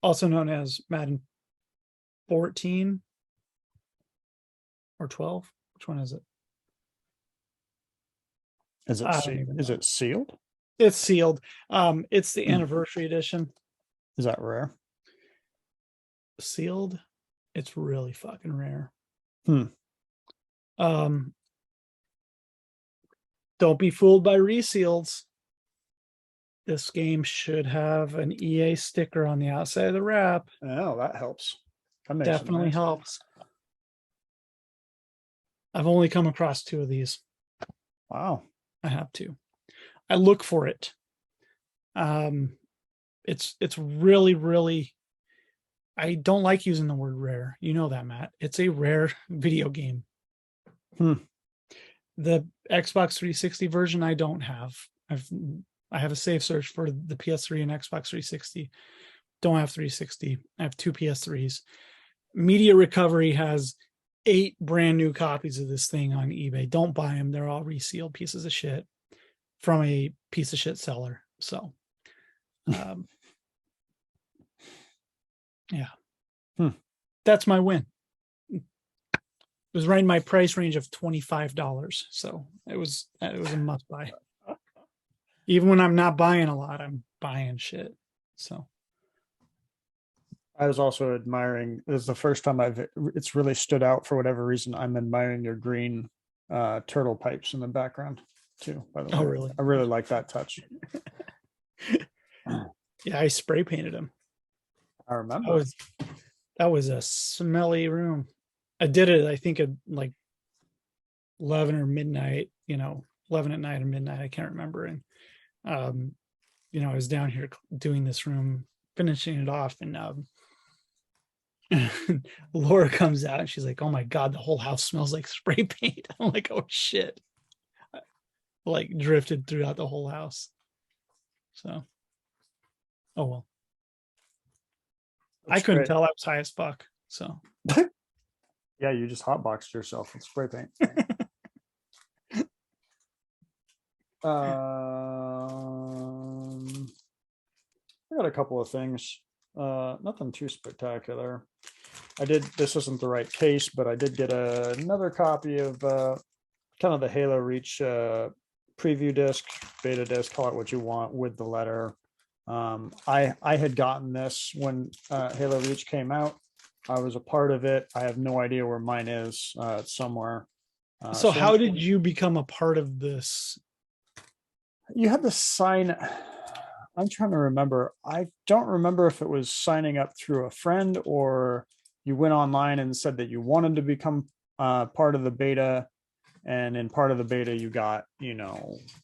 also known as Madden 14 or 12. Which one is it? Is it sealed? It's sealed. It's the anniversary edition. Is that rare? Sealed. It's really fucking rare. Don't be fooled by reseals. This game should have an EA sticker on the outside of the wrap. Oh, that helps. That Definitely helps. I've only come across 2 of these. Wow. I have 2. I look for it. It's really, really, I don't like using the word rare. You know that, Matt. It's a rare video game. The Xbox 360 version I don't have. I have a safe search for the PS3 and Xbox 360. Don't have 360. I have 2 PS3s. Media Recovery has 8 brand new copies of this thing on eBay. Don't buy them. They're all resealed pieces of shit from a piece of shit seller. So, yeah. That's my win. It was right in my price range of $25. So it was a must buy. Even when I'm not buying a lot, I'm buying shit. So I was also admiring, this is the first time it's really stood out for whatever reason. I'm admiring your green turtle pipes in the background too, by the way. Oh, really? I really like that touch. Yeah, I spray painted them. I remember. That was a smelly room. I did it, I think, at like 11 or midnight, 11 at night or midnight. I can't remember. And, I was down here doing this room, finishing it off. And Laura comes out and she's like, "Oh my God, the whole house smells like spray paint." I'm like, "Oh shit." Like drifted throughout the whole house. So, oh well. I couldn't tell I was high as fuck. So yeah, you just hotboxed yourself with spray paint. I got a couple of things. Nothing too spectacular. This isn't the right case, but I did get another copy of kind of the Halo Reach preview disc, beta disc, call it what you want, with the letter. I had gotten this when Halo Reach came out. I was a part of it. I have no idea where mine is. It's somewhere. So how did you become a part of this? You had to sign. I'm trying to remember. I don't remember if it was signing up through a friend or you went online and said that you wanted to become part of the beta. And in part of the beta, you got,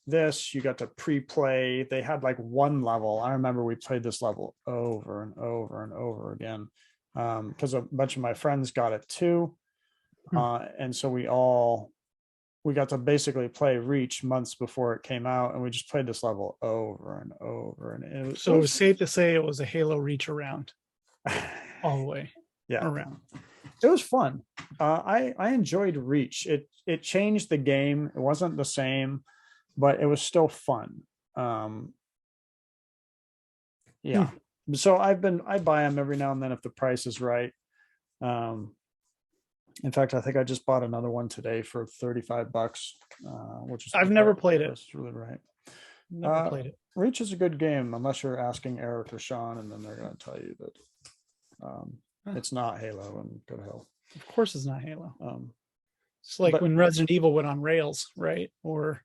this, you got to pre-play. They had like one level. I remember we played this level over and over and over again because a bunch of my friends got it too. And so we got to basically play Reach months before it came out, and we just played this level over and over. And it So it was safe to say it was a Halo Reach around all the way yeah, around. it was fun. I enjoyed Reach. It changed the game. It wasn't the same, but it was still fun. Yeah. So I buy them every now and then if the price is right. In fact, I think I just bought another one today for $35, which is I've never played it. It's really right. Never played it. Reach is a good game unless you're asking Eric or Sean, and then they're going to tell you that it's not Halo, and go to hell. Of course, it's not Halo. It's like but- when Resident Evil went on rails, right? Or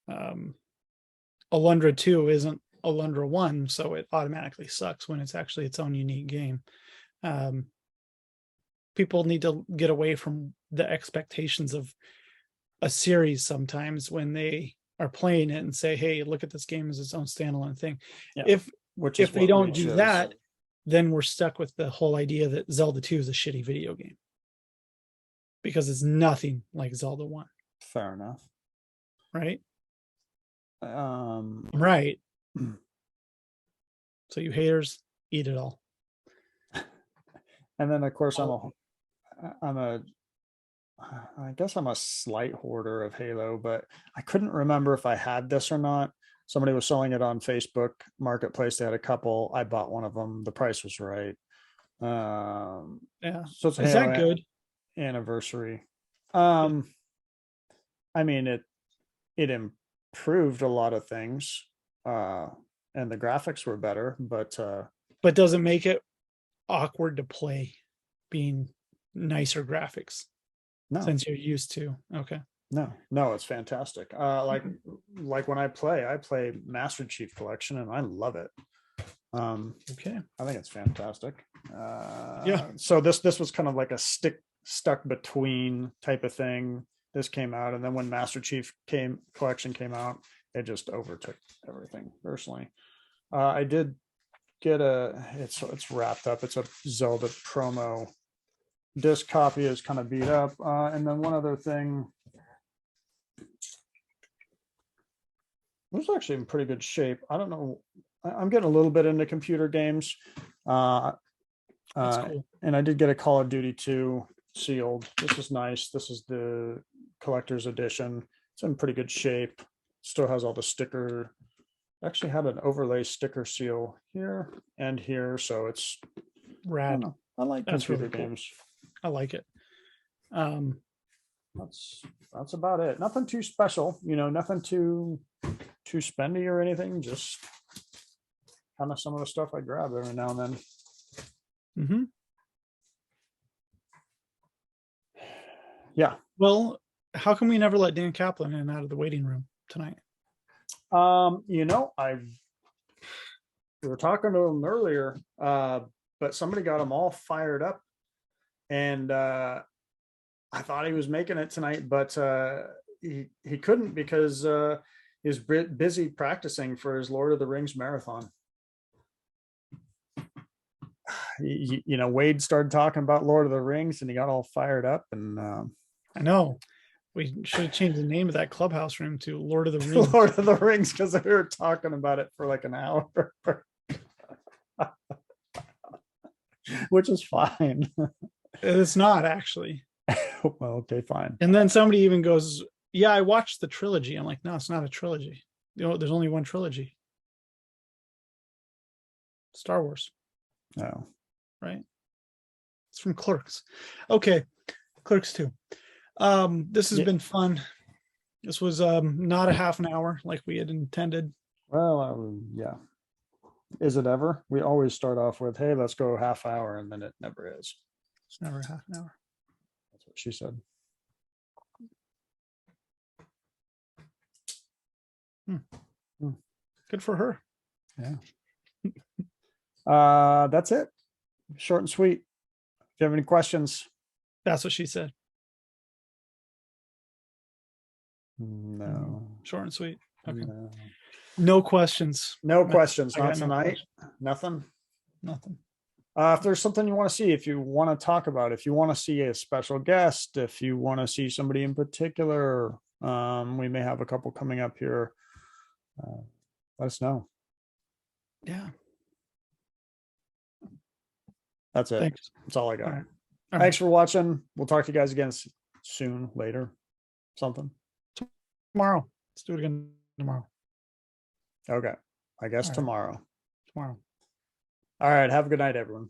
Alundra 2 isn't Alundra 1, so it automatically sucks when it's actually its own unique game. People need to get away from the expectations of a series sometimes when they are playing it and say, hey, look at this game as its own standalone thing. Yeah, if what they don't Reach do is. that, then we're stuck with the whole idea that Zelda 2 is a shitty video game because it's nothing like Zelda 1. Fair enough. Right? Right. So you haters, eat it all. And then of course I guess I'm a slight hoarder of Halo, but I couldn't remember if I had this or not. Somebody was selling it on Facebook Marketplace. They had a couple. I bought one of them. The price was right. Yeah. So it's Is that good? Anniversary. I mean, it improved a lot of things, and the graphics were better, but does it make it awkward to play being nicer graphics? No, since you're used to. Okay. No, it's fantastic. Like when I play Master Chief Collection, and I love it. Okay. I think it's fantastic. Yeah. So this was kind of like a stuck between type of thing. This came out, and then when Master Chief Collection came out, it just overtook everything. Personally, I did get it's wrapped up. It's a Zelda promo. Disc copy is kind of beat up, and then one other thing, it was actually in pretty good shape. I don't know, I'm getting a little bit into computer games. That's cool. And I did get a Call of Duty 2 sealed. This is nice. This is the collector's edition. It's in pretty good shape. Still has all the sticker. Actually had an overlay sticker seal here and here, so it's rad. I like That's computer really cool. games. I like it. That's about it. Nothing too special, nothing too spendy or anything. Just kind of some of the stuff I grab every now and then. Mm-hmm. Yeah. Well, how come we never let Dan Kaplan in out of the waiting room tonight? We were talking to him earlier, but somebody got him all fired up, and I thought he was making it tonight, but he couldn't because he was busy practicing for his Lord of the Rings marathon. Wade started talking about Lord of the Rings, and he got all fired up. And I know we should have changed the name of that clubhouse room to Lord of the Rings. Lord of the Rings, because we were talking about it for like an hour, which is fine. It's not actually. Well, okay, fine. And then somebody even goes, yeah, I watched the trilogy. I'm like, no, it's not a trilogy. There's only one trilogy. Star Wars. No. Right? It's from Clerks. Okay. Clerks 2. This has been fun. This was not a half an hour like we had intended. Well, yeah. Is it ever? We always start off with, hey, let's go half hour, and then it never is. It's never half an hour. That's what she said. Good for her. That's it. Short and sweet. If you have any questions, That's what she said. no. Short and sweet. Okay. No, No questions. no questions. I Not got no tonight. questions. Nothing. Nothing. If there's something you want to see, if you want to talk about, if you want to see a special guest, if you want to see somebody in particular, we may have a couple coming up here. Let us know. Yeah. That's it. Thanks. That's all I All got. right. All Thanks for watching. We'll talk to you guys again soon, later, something. Tomorrow. Let's do it again tomorrow. Okay. I guess All right. tomorrow. Tomorrow. All right. Have a good night, everyone.